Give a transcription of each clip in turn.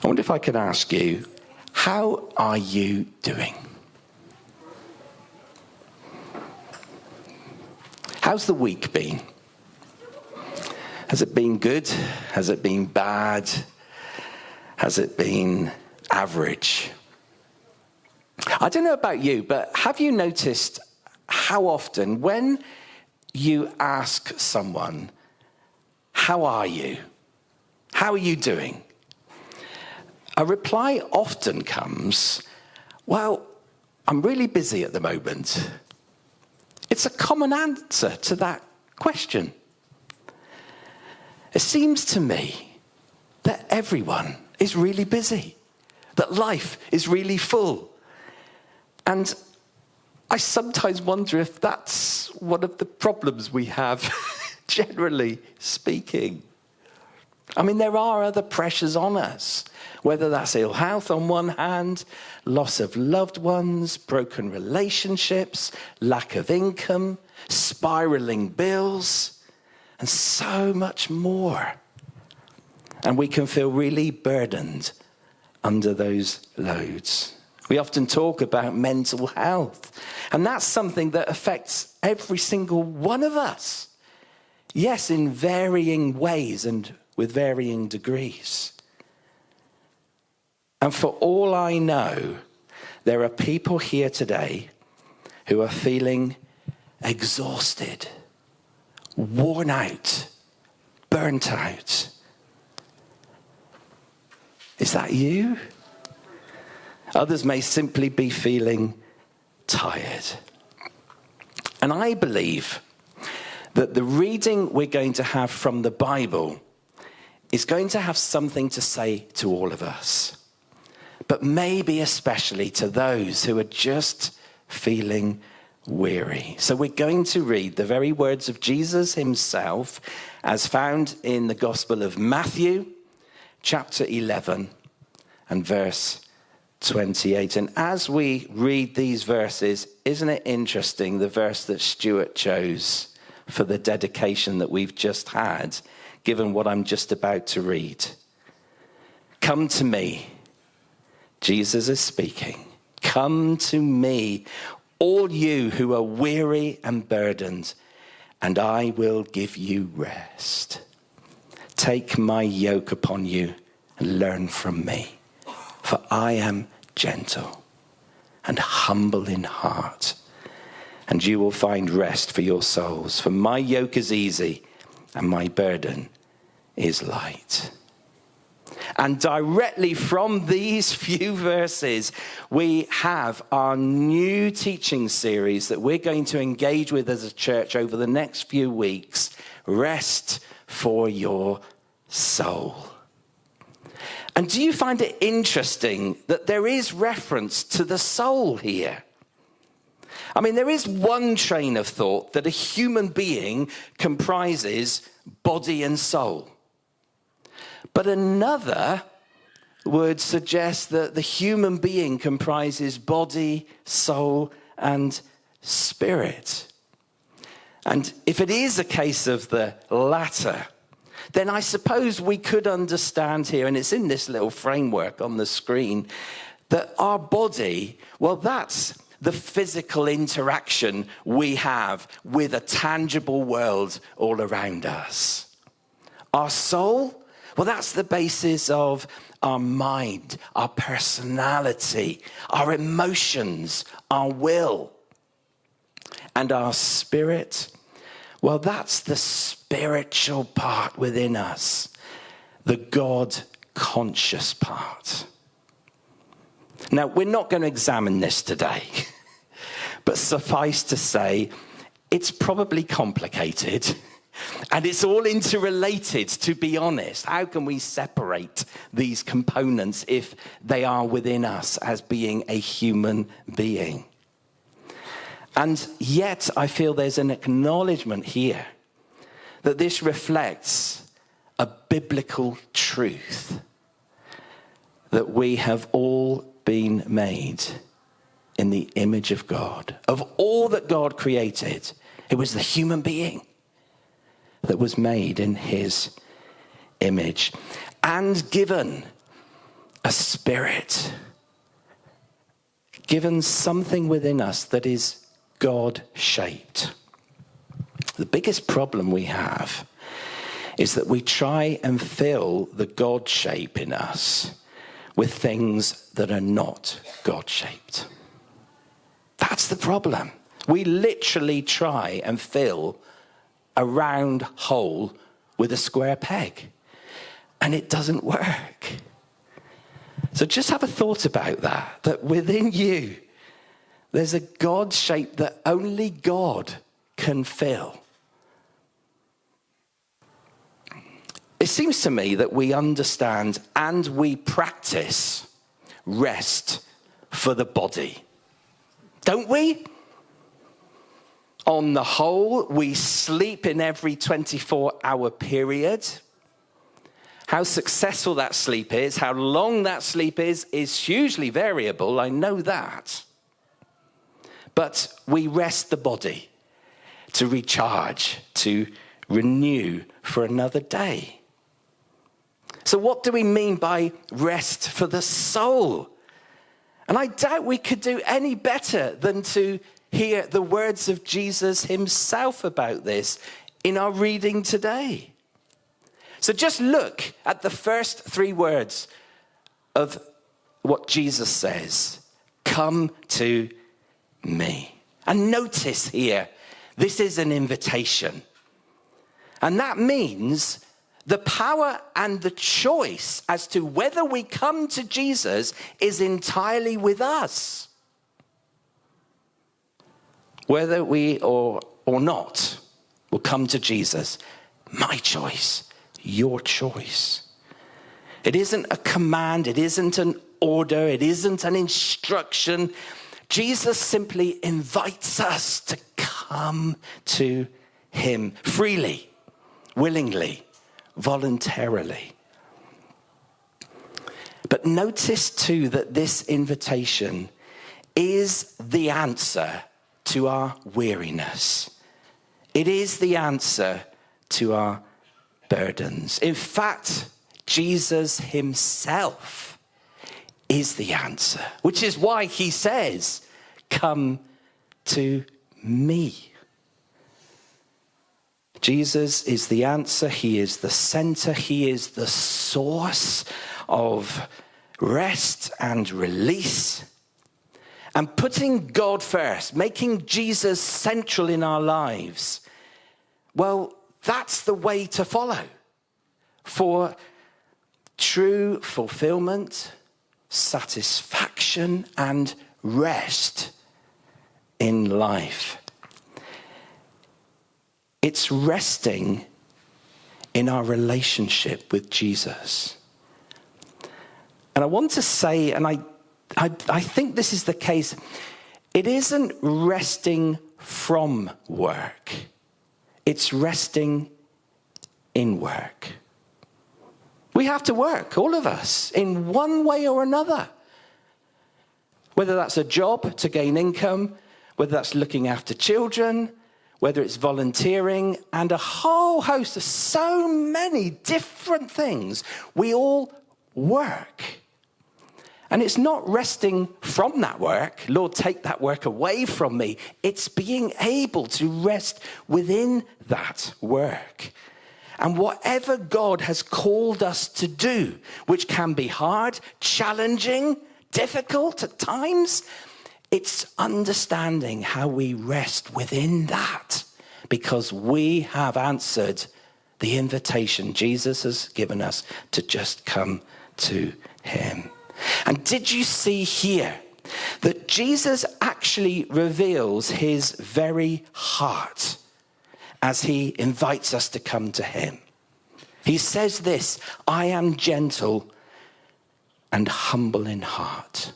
I wonder if I could ask you, how are you doing? How's the week been? Has it been good? Has it been bad? Has it been average? I don't know about you, but have you noticed how often when you ask someone, how are you? How are you doing? A reply often comes, well, I'm really busy at the moment. It's a common answer to that question. It seems to me that everyone is really busy, that life is really full. And I sometimes wonder if that's one of the problems we have, generally speaking. I mean, there are other pressures on us, whether that's ill health on one hand, loss of loved ones, broken relationships, lack of income, spiraling bills, and so much more. And we can feel really burdened under those loads. We often talk about mental health, and that's something that affects every single one of us. Yes, in varying ways and with varying degrees. And for all I know, there are people here today who are feeling exhausted, worn out, burnt out. Is that you? Others may simply be feeling tired. And I believe that the reading we're going to have from the Bible is going to have something to say to all of us, but maybe especially to those who are just feeling weary. So we're going to read the very words of Jesus himself as found in the Gospel of Matthew, chapter 11 and verse 28. And as we read these verses, isn't it interesting, the verse that Stuart chose for the dedication that we've just had, given what I'm just about to read? Come to me. Jesus is speaking. Come to me, all you who are weary and burdened, and I will give you rest. Take my yoke upon you and learn from me, for I am gentle and humble in heart, and you will find rest for your souls. For my yoke is easy and my burden is light. And directly from these few verses, we have our new teaching series that we're going to engage with as a church over the next few weeks. Rest for your soul. And do you find it interesting that there is reference to the soul here? I mean, there is one train of thought that a human being comprises body and soul. But another would suggest that the human being comprises body, soul, and spirit. And if it is a case of the latter, then I suppose we could understand here, and it's in this little framework on the screen, that our body, well, that's the physical interaction we have with a tangible world all around us. Our soul, well, that's the basis of our mind, our personality, our emotions, our will. And our spirit, well, that's the spiritual part within us, the God-conscious part. Now, we're not going to examine this today, but suffice to say, it's probably complicated. And it's all interrelated, to be honest. How can we separate these components if they are within us as being a human being? And yet I feel there's an acknowledgement here that this reflects a biblical truth, that we have all been made in the image of God. Of all that God created, it was the human being that was made in his image and given a spirit, given something within us that is God-shaped. The biggest problem we have is that we try and fill the God shape in us with things that are not God-shaped. That's the problem. We literally try and fill a round hole with a square peg, and it doesn't work. So just have a thought about that within you, there's a God shape that only God can fill. It seems to me that we understand and we practice rest for the body, don't we? On the whole, we sleep in every 24-hour period. How successful that sleep is, how long that sleep is hugely variable, I know that. But we rest the body to recharge, to renew for another day. So what do we mean by rest for the soul? And I doubt we could do any better than to hear the words of Jesus himself about this in our reading today. So just look at the first three words of what Jesus says. Come to me. And notice here, this is an invitation. And that means the power and the choice as to whether we come to Jesus is entirely with us. Whether we or not will come to Jesus, my choice, your choice. It isn't a command, it isn't an order, it isn't an instruction. Jesus simply invites us to come to him freely, willingly, voluntarily. But notice too that this invitation is the answer to our weariness. It is the answer to our burdens. In fact, Jesus himself is the answer, which is why he says, come to me. Jesus is the answer. He is the center. He is the source of rest and release. And putting God first, making Jesus central in our lives, well, that's the way to follow for true fulfillment, satisfaction, and rest in life. It's resting in our relationship with Jesus. And I want to say, and I think this is the case, it isn't resting from work. It's resting in work. We have to work, all of us, in one way or another. Whether that's a job to gain income, whether that's looking after children, whether it's volunteering, and a whole host of so many different things. We all work. And it's not resting from that work. Lord, take that work away from me. It's being able to rest within that work. And whatever God has called us to do, which can be hard, challenging, difficult at times, it's understanding how we rest within that, because we have answered the invitation Jesus has given us to just come to him. And did you see here that Jesus actually reveals his very heart as he invites us to come to him? He says this, I am gentle and humble in heart.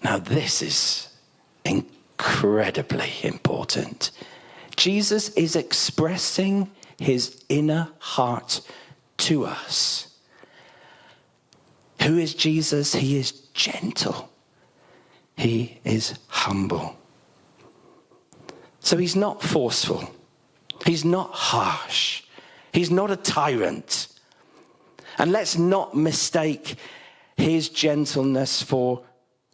Now this is incredibly important. Jesus is expressing his inner heart to us. Who is Jesus? He is gentle. He is humble. So he's not forceful. He's not harsh. He's not a tyrant. And let's not mistake his gentleness for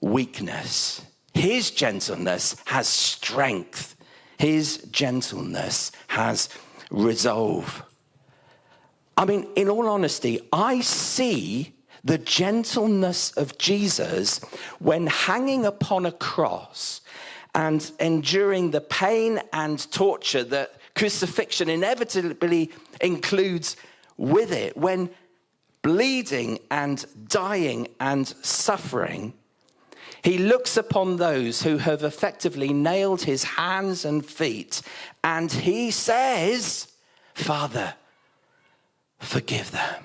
weakness. His gentleness has strength. His gentleness has resolve. I mean, in all honesty, I see the gentleness of Jesus when hanging upon a cross and enduring the pain and torture that crucifixion inevitably includes with it, when bleeding and dying and suffering, he looks upon those who have effectively nailed his hands and feet, and he says, Father, forgive them.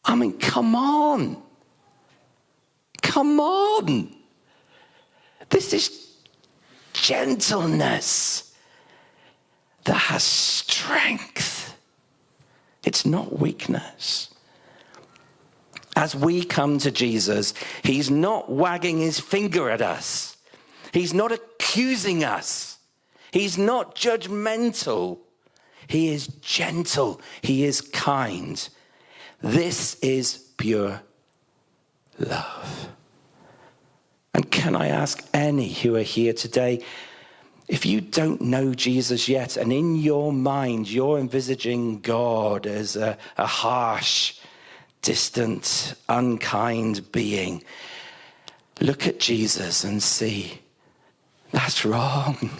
I mean, come on. Come on. This is gentleness that has strength. It's not weakness. As we come to Jesus, he's not wagging his finger at us. He's not accusing us. He's not judgmental. He is gentle. He is kind. This is pure love. And can I ask any who are here today, if you don't know Jesus yet, and in your mind you're envisaging God as a harsh, distant, unkind being, look at Jesus and see, that's wrong.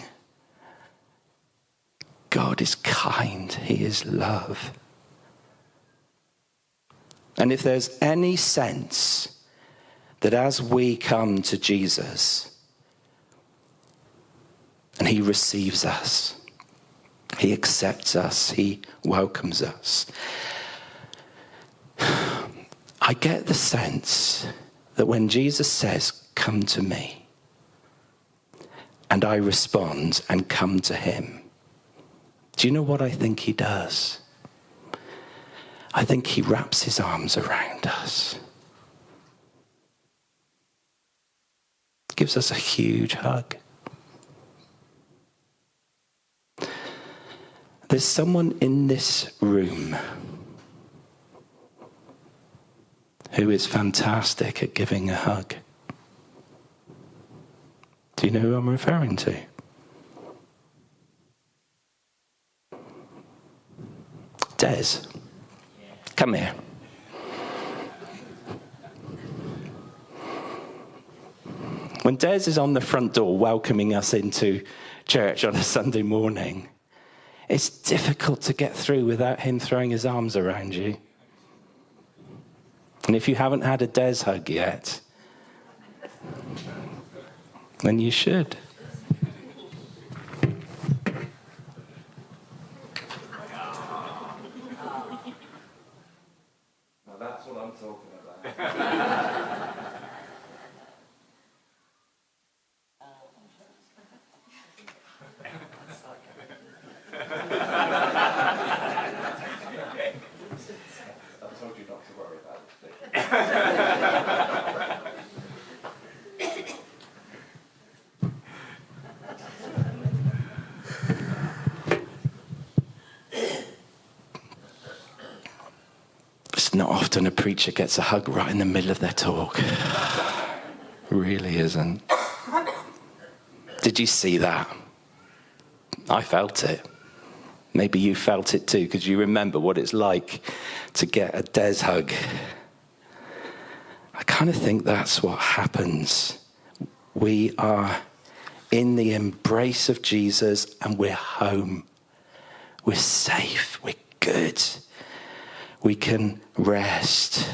God is kind. He is love. And if there's any sense that as we come to Jesus and he receives us, he accepts us, he welcomes us, I get the sense that when Jesus says, come to me, and I respond and come to him, do you know what I think he does? I think he wraps his arms around us. Gives us a huge hug. There's someone in this room who is fantastic at giving a hug. Do you know who I'm referring to? Des. Come here. When Des is on the front door welcoming us into church on a Sunday morning, it's difficult to get through without him throwing his arms around you. And if you haven't had a Des hug yet, then you should. Now that's what I'm talking about. I told you not to worry about it. It's not often a preacher gets a hug right in the middle of their talk. It really isn't. Did you see that? I felt it. Maybe you felt it too, because you remember what it's like to get a Des hug. I kind of think that's what happens. We are in the embrace of Jesus and we're home. We're safe. We're good. We can rest.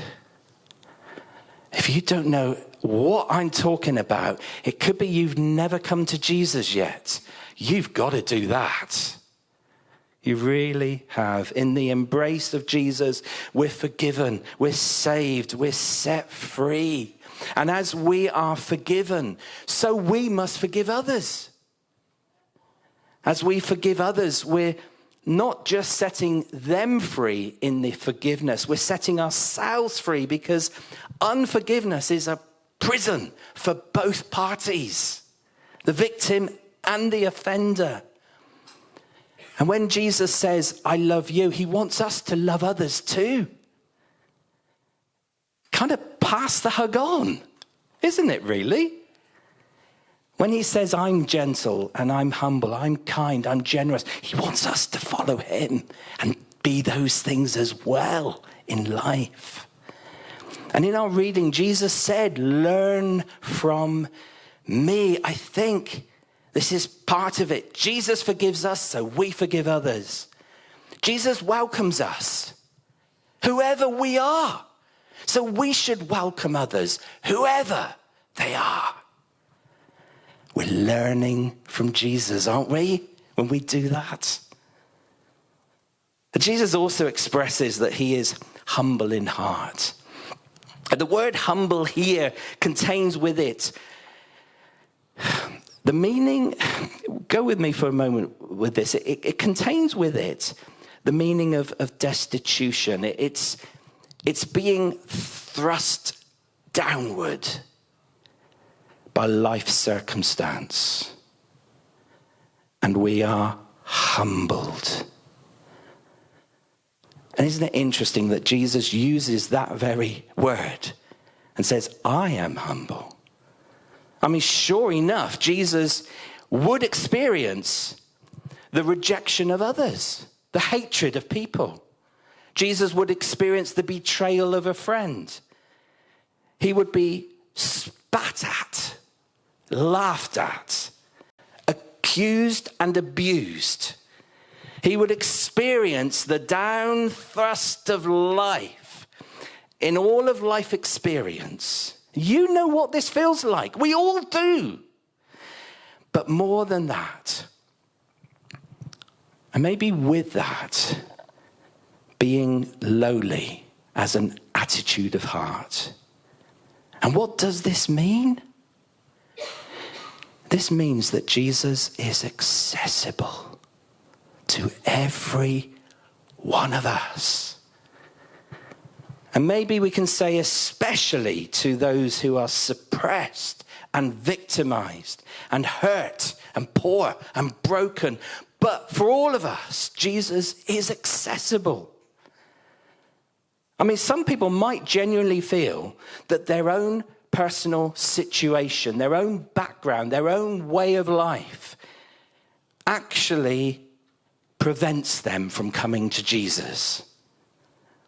If you don't know what I'm talking about, it could be you've never come to Jesus yet. You've got to do that. You really have. In the embrace of Jesus, we're forgiven, we're saved, we're set free. And as we are forgiven, so we must forgive others. As we forgive others, we're not just setting them free in the forgiveness, we're setting ourselves free, because unforgiveness is a prison for both parties, the victim and the offender. And when Jesus says, I love you, he wants us to love others too. kind of pass the hug on, isn't it really? When he says, I'm gentle and I'm humble, I'm kind, I'm generous, he wants us to follow him and be those things as well in life. And in our reading, Jesus said, learn from me. I think this is part of it. Jesus forgives us, so we forgive others. Jesus welcomes us, whoever we are. So we should welcome others, whoever they are. We're learning from Jesus, aren't we, when we do that? But Jesus also expresses that he is humble in heart. The word humble here contains with it the meaning, go with me for a moment with this. It contains with it the meaning of destitution. It's being thrust downward by life circumstance. And we are humbled. And isn't it interesting that Jesus uses that very word and says, I am humble? I mean, sure enough, Jesus would experience the rejection of others, the hatred of people. Jesus would experience the betrayal of a friend. He would be spat at, laughed at, accused and abused. He would experience the down thrust of life in all of life experience. You know what this feels like. We all do. But more than that, and maybe with that, being lowly as an attitude of heart. And what does this mean? This means that Jesus is accessible to every one of us. And maybe we can say especially to those who are suppressed and victimized and hurt and poor and broken. But for all of us, Jesus is accessible. I mean, some people might genuinely feel that their own personal situation, their own background, their own way of life actually prevents them from coming to Jesus.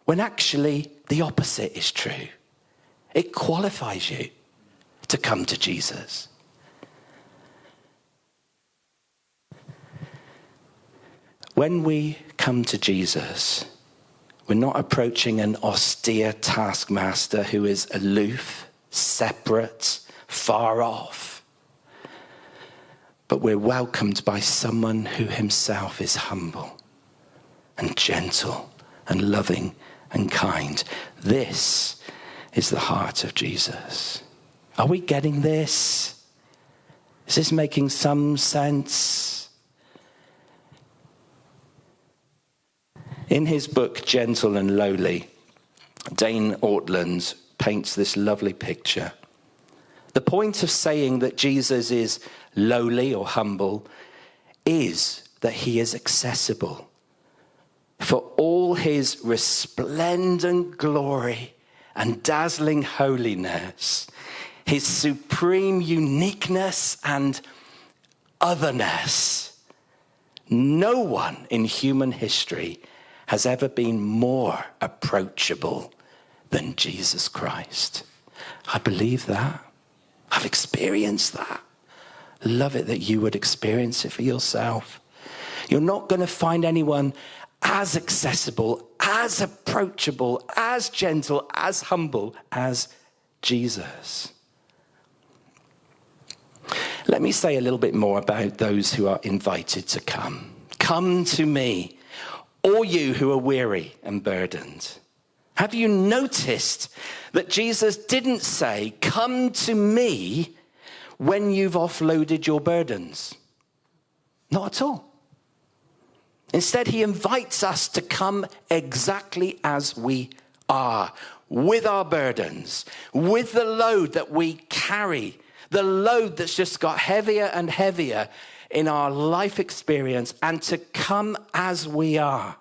When actually the opposite is true. It qualifies you to come to Jesus. When we come to Jesus, we're not approaching an austere taskmaster who is aloof, separate, far off. But we're welcomed by someone who himself is humble and gentle and loving and kind. This is the heart of Jesus. Are we getting this? Is this making some sense? In his book, Gentle and Lowly, Dane Ortland paints this lovely picture. The point of saying that Jesus is lowly or humble is that he is accessible. For all his resplendent glory and dazzling holiness, his supreme uniqueness and otherness, no one in human history has ever been more approachable than Jesus Christ. I believe that. I've experienced that. Love it that you would experience it for yourself. You're not going to find anyone as accessible, as approachable, as gentle, as humble as Jesus. Let me say a little bit more about those who are invited to come. Come to me, all you who are weary and burdened. Have you noticed that Jesus didn't say, come to me when you've offloaded your burdens? Not at all. Instead, he invites us to come exactly as we are, with our burdens, with the load that we carry, the load that's just got heavier and heavier in our life experience, and to come as we are,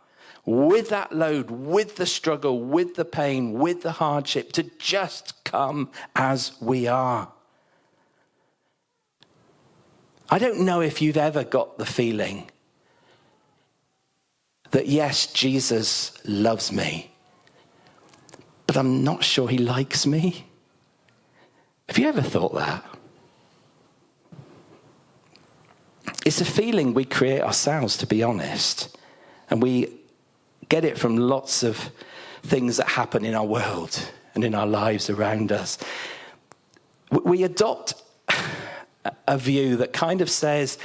with that load, with the struggle, with the pain, with the hardship, to just come as we are. I don't know if you've ever got the feeling that, yes, Jesus loves me, but I'm not sure he likes me. Have you ever thought that? It's a feeling we create ourselves, to be honest. And we get it from lots of things that happen in our world and in our lives around us. We adopt a view that kind of says,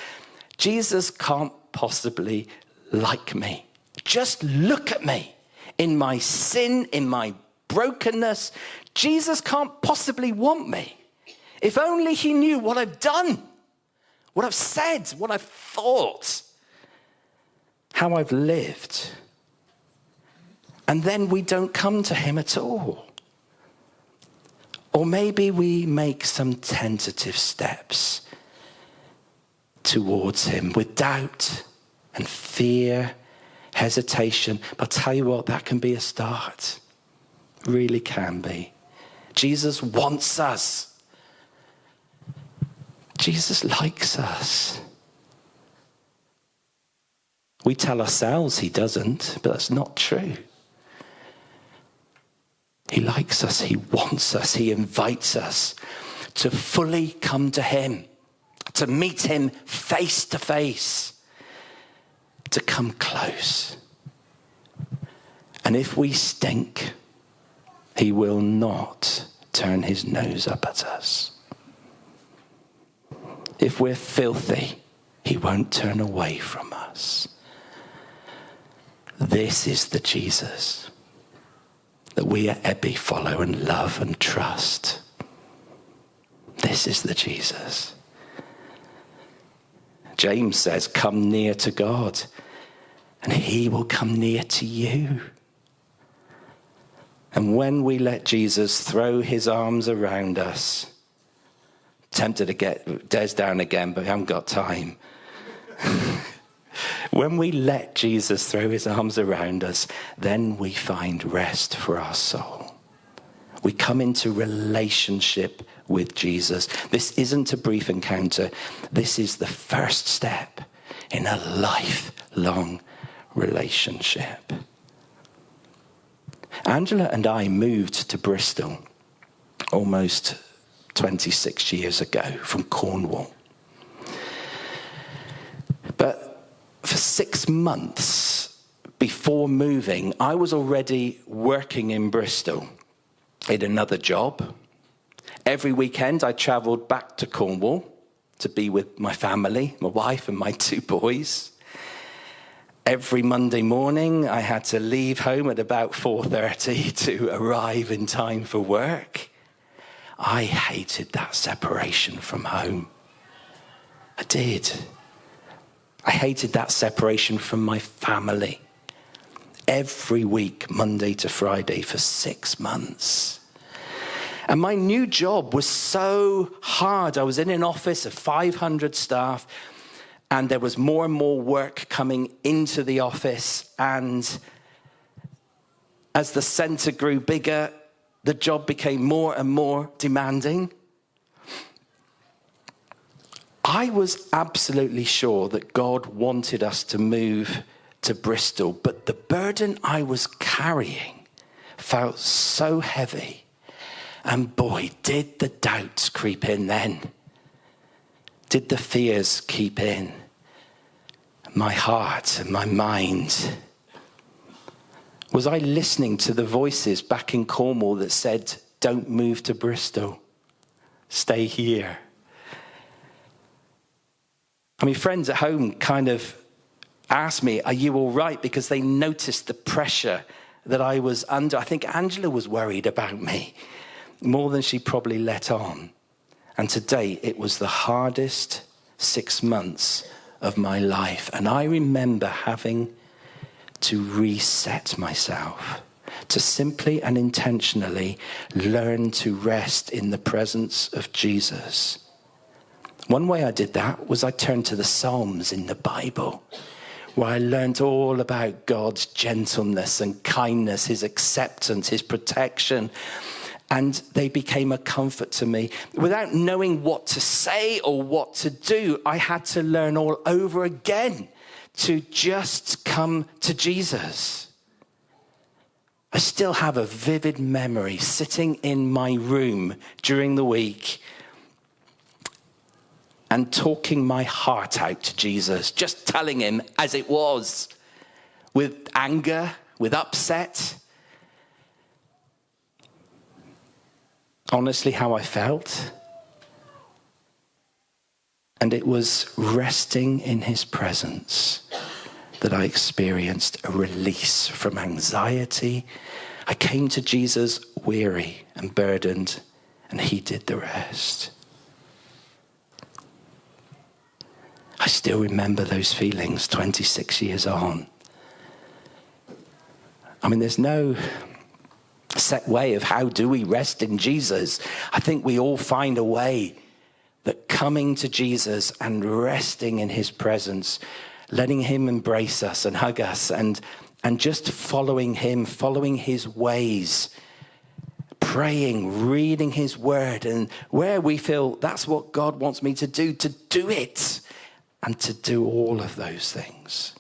Jesus can't possibly like me. Just look at me. In my sin, in my brokenness, Jesus can't possibly want me. If only he knew what I've done, what I've said, what I've thought, how I've lived. And then we don't come to him at all. Or maybe we make some tentative steps towards him with doubt and fear, hesitation. But I'll tell you what, that can be a start. Really can be. Jesus wants us. Jesus likes us. We tell ourselves he doesn't, but that's not true. He likes us, he wants us, he invites us to fully come to him, to meet him face to face, to come close. And if we stink, he will not turn his nose up at us. If we're filthy, he won't turn away from us. This is the Jesus that we at Ebby follow and love and trust. This is the Jesus. James says, come near to God, and he will come near to you. And when we let Jesus throw his arms around us, tempted to get Des down again, but I haven't got time. When we let Jesus throw his arms around us, then we find rest for our soul. We come into relationship with Jesus. This isn't a brief encounter. This is the first step in a lifelong relationship. Angela and I moved to Bristol almost 26 years ago from Cornwall. But for 6 months before moving, I was already working in Bristol in another job. Every weekend I travelled back to Cornwall to be with my family, my wife and my 2 boys. Every Monday morning I had to leave home at about 4:30 to arrive in time for work. I hated that separation from home. I did. I hated that separation from my family. Every week, Monday to Friday, for 6 months. And my new job was so hard. I was in an office of 500 staff, and there was more and more work coming into the office. And as the centre grew bigger, the job became more and more demanding. I was absolutely sure that God wanted us to move to Bristol, but the burden I was carrying felt so heavy. And boy, did the doubts creep in then. Did the fears keep in my heart and my mind? Was I listening to the voices back in Cornwall that said, don't move to Bristol, stay here? I mean, friends at home kind of asked me, are you all right? Because they noticed the pressure that I was under. I think Angela was worried about me more than she probably let on. And to date, it was the hardest 6 months of my life. And I remember having to reset myself, to simply and intentionally learn to rest in the presence of Jesus. One way I did that was I turned to the Psalms in the Bible, where I learned all about God's gentleness and kindness, his acceptance, his protection. And they became a comfort to me. Without knowing what to say or what to do, I had to learn all over again to just come to Jesus. I still have a vivid memory sitting in my room during the week and talking my heart out to Jesus, just telling him as it was, with anger, with upset. Honestly, how I felt. And it was resting in his presence that I experienced a release from anxiety. I came to Jesus weary and burdened, and he did the rest. I still remember those feelings 26 years on. I mean, there's no set way of how do we rest in Jesus. I think we all find a way that coming to Jesus and resting in his presence, letting him embrace us and hug us and just following him, following his ways, praying, reading his word, and where we feel that's what God wants me to do it, and to do all of those things.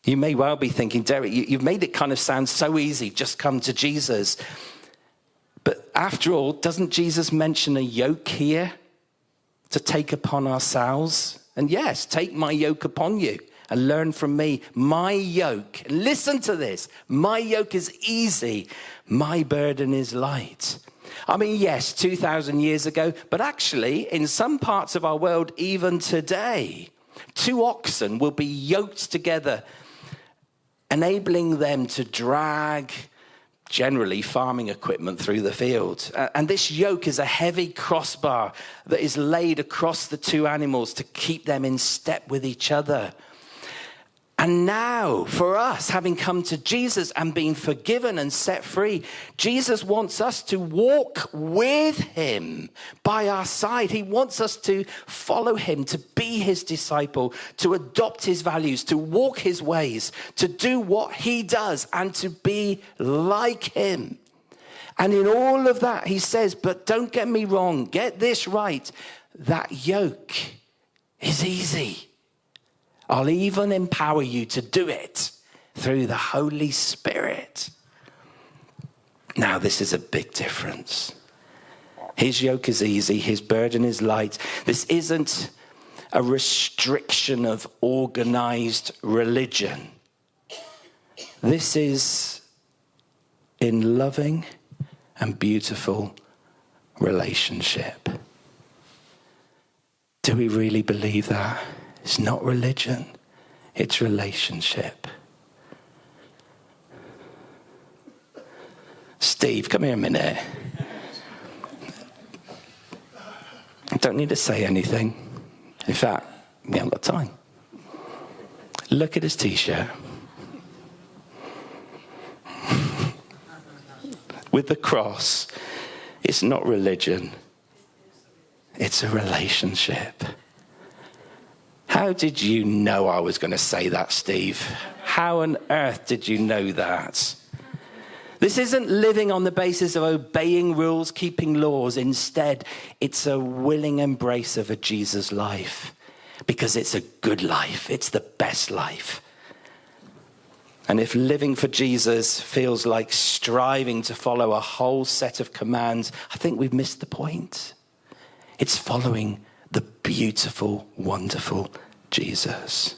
You may well be thinking, Derek, you've made it kind of sound so easy, just come to Jesus. But after all, doesn't Jesus mention a yoke here to take upon ourselves? And yes, take my yoke upon you and learn from me. My yoke, listen to this, my yoke is easy, my burden is light. I mean, yes, 2,000 years ago, but actually in some parts of our world, even today, 2 oxen will be yoked together, enabling them to drag generally farming equipment through the field. And this yoke is a heavy crossbar that is laid across the 2 animals to keep them in step with each other. And now, for us, having come to Jesus and been forgiven and set free, Jesus wants us to walk with him by our side. He wants us to follow him, to be his disciple, to adopt his values, to walk his ways, to do what he does, and to be like him. And in all of that, he says, but don't get me wrong, get this right, that yoke is easy. I'll even empower you to do it through the Holy Spirit. Now, this is a big difference. His yoke is easy, his burden is light. This isn't a restriction of organized religion. This is in loving and beautiful relationship. Do we really believe that? It's not religion, it's relationship. Steve, come here a minute. I don't need to say anything. In fact, we haven't got time. Look at his t-shirt. With the cross, it's not religion, it's a relationship. How did you know I was going to say that, Steve? How on earth did you know that? This isn't living on the basis of obeying rules, keeping laws. Instead, it's a willing embrace of a Jesus life, because it's a good life. It's the best life. And if living for Jesus feels like striving to follow a whole set of commands, I think we've missed the point. It's following the beautiful, wonderful Jesus.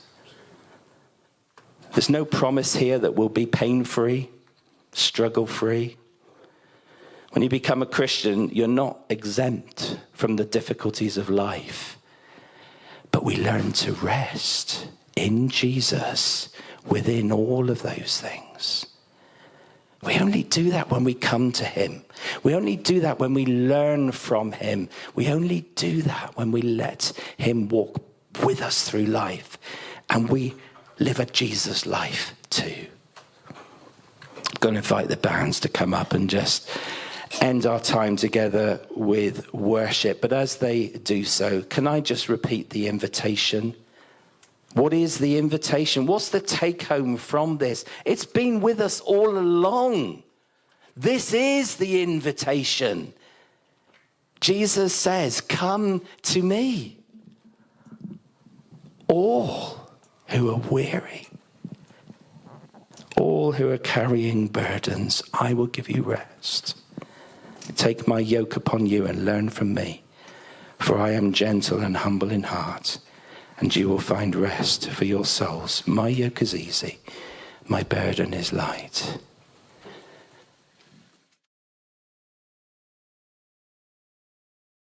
There's no promise here that we'll be pain-free, struggle-free. When you become a Christian, you're not exempt from the difficulties of life. But we learn to rest in Jesus within all of those things. We only do that when we come to him. We only do that when we learn from him. We only do that when we let him walk with us through life. And we live a Jesus life too. I'm going to invite the bands to come up and just end our time together with worship. But as they do so, can I just repeat the invitation? What is the invitation? What's the take home from this? It's been with us all along. This is the invitation. Jesus says, come to me, all who are weary, all who are carrying burdens, I will give you rest. Take my yoke upon you and learn from me, for I am gentle and humble in heart, and you will find rest for your souls. My yoke is easy, my burden is light.